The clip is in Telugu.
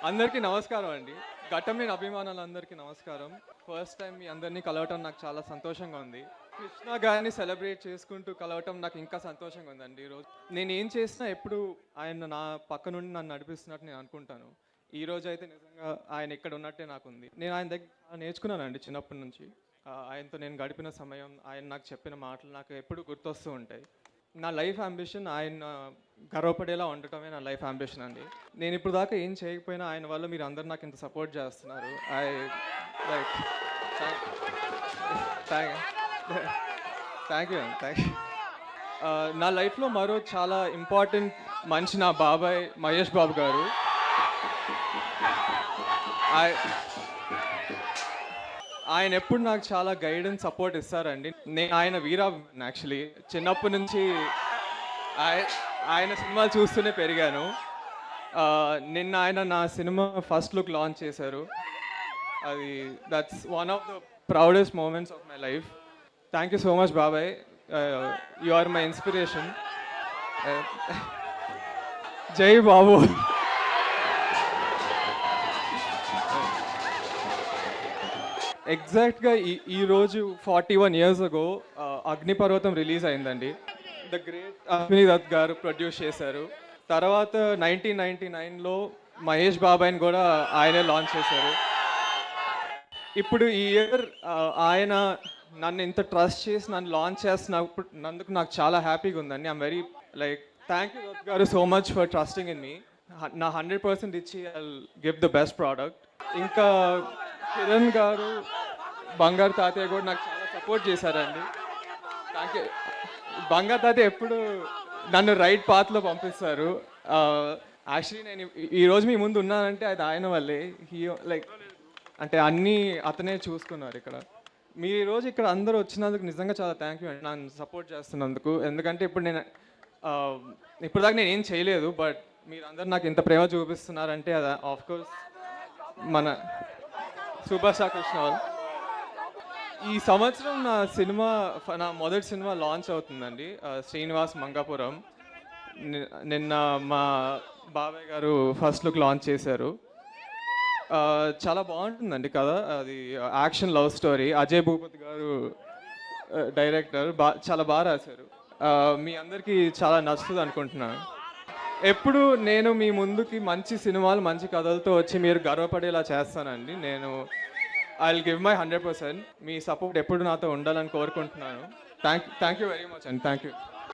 అందరికీ నమస్కారం అండి. ఘట్టమనేని అభిమానులందరికీ నమస్కారం. ఫస్ట్ టైం మీ అందరినీ కలవటం నాకు చాలా సంతోషంగా ఉంది. కృష్ణ గారిని సెలబ్రేట్ చేసుకుంటూ కలవటం నాకు ఇంకా సంతోషంగా ఉందండి ఈరోజు. నేనేం చేసినా ఎప్పుడు ఆయన నా పక్క నుండి నన్ను నడిపిస్తున్నట్టు నేను అనుకుంటాను. ఈరోజు అయితే నిజంగా ఆయన ఇక్కడ ఉన్నట్టే నాకుంది. నేను ఆయన దగ్గర నేర్చుకున్నానండి చిన్నప్పటి నుంచి. ఆయనతో నేను గడిపిన సమయం, ఆయన నాకు చెప్పిన మాటలు నాకు ఎప్పుడు గుర్తొస్తూ ఉంటాయి. నా లైఫ్ అంబిషన్ ఆయన గర్వపడేలా ఉండటమే నా లైఫ్ అంబిషన్ అండి. నేను ఇప్పుడు దాకా ఏం చేయకపోయినా ఆయన వల్ల మీరు అందరు నాకు ఇంత సపోర్ట్ చేస్తున్నారు. ఐ లైక్ థ్యాంక్ యూ అండి, థ్యాంక్ యూ. నా లైఫ్లో మరో చాలా ఇంపార్టెంట్ మనిషి నా బాబాయ్ మహేష్ బాబు గారు. ఆయన ఎప్పుడు నాకు చాలా గైడెన్స్ సపోర్ట్ ఇస్తారండి. నేను ఆయన వీరా యాక్చువల్లీ చిన్నప్పటి నుంచి ఆయన సినిమాలు చూస్తూనే పెరిగాను. నిన్న ఆయన నా సినిమా ఫస్ట్ లుక్ లాంచ్ చేశారు. అది that's one of the proudest moments of my life. Thank you so much బాబాయ్, యు ఆర్ మై ఇన్స్పిరేషన్. జై బాబు. ఎగ్జాక్ట్గా ఈరోజు 41 years ago అగ్నిపర్వతం రిలీజ్ అయిందండి. ద గ్రేట్ అశ్విని దత్ గారు ప్రొడ్యూస్ చేశారు. తర్వాత 1999లో మహేష్ బాబాయ్ని కూడా ఆయనే లాంచ్ చేశారు. ఇప్పుడు ఈ ఇయర్ ఆయన నన్ను ఇంత ట్రస్ట్ చేసి నన్ను లాంచ్ చేస్తున్నందుకు నాకు చాలా హ్యాపీగా ఉందండి. I'm very thank you Dutt garu so much for trusting in me. నా 100% ఇచ్చి I give the best product. ఇంకా కిరణ్ గారు, బంగారు తాతయ్య కూడా నాకు చాలా సపోర్ట్ చేశారండి. Thank you. బంగారు తాతయ్య ఎప్పుడు నన్ను రైట్ పాత్లో పంపిస్తారు. యాక్చువల్లీ నేను ఈరోజు మీ ముందు ఉన్నానంటే అది ఆయన వల్లే. లైక్ అంటే అన్నీ అతనే చూసుకున్నారు ఇక్కడ. మీ ఈరోజు ఇక్కడ అందరూ వచ్చినందుకు నిజంగా చాలా థ్యాంక్ యూ అండి, నన్ను సపోర్ట్ చేస్తున్నందుకు. ఎందుకంటే ఇప్పుడు ఇప్పుడు దాకా నేను ఏం చేయలేదు, బట్ మీరందరూ నాకు ఇంత ప్రేమ చూపిస్తున్నారంటే అది ఆఫ్కోర్స్ మన సూపర్ స్టార్ కృష్ణ వాళ్ళు. ఈ సంవత్సరం నా మొదటి సినిమా లాంచ్ అవుతుందండి, శ్రీనివాస్ మంగాపురం. నిన్న మా బాబాయ్ గారు ఫస్ట్ లుక్ లాంచ్ చేశారు. చాలా బాగుంటుందండి కదా. అది action love story. Ajay Bhupathi గారు డైరెక్టర్. చాలా బాగా రాశారు. మీ అందరికీ చాలా నచ్చుతుంది అనుకుంటున్నాను. ఎప్పుడు నేను మీ ముందుకి మంచి సినిమాలు మంచి కథలతో వచ్చి మీరు గర్వపడేలా చేస్తానండి. నేను I will give my 100%. Me support ఎప్పుడు నాతో ఉండాలని కోరుకుంటున్నాను. థ్యాంక్ యూ వెరీ మచ్ అండి. Thank you.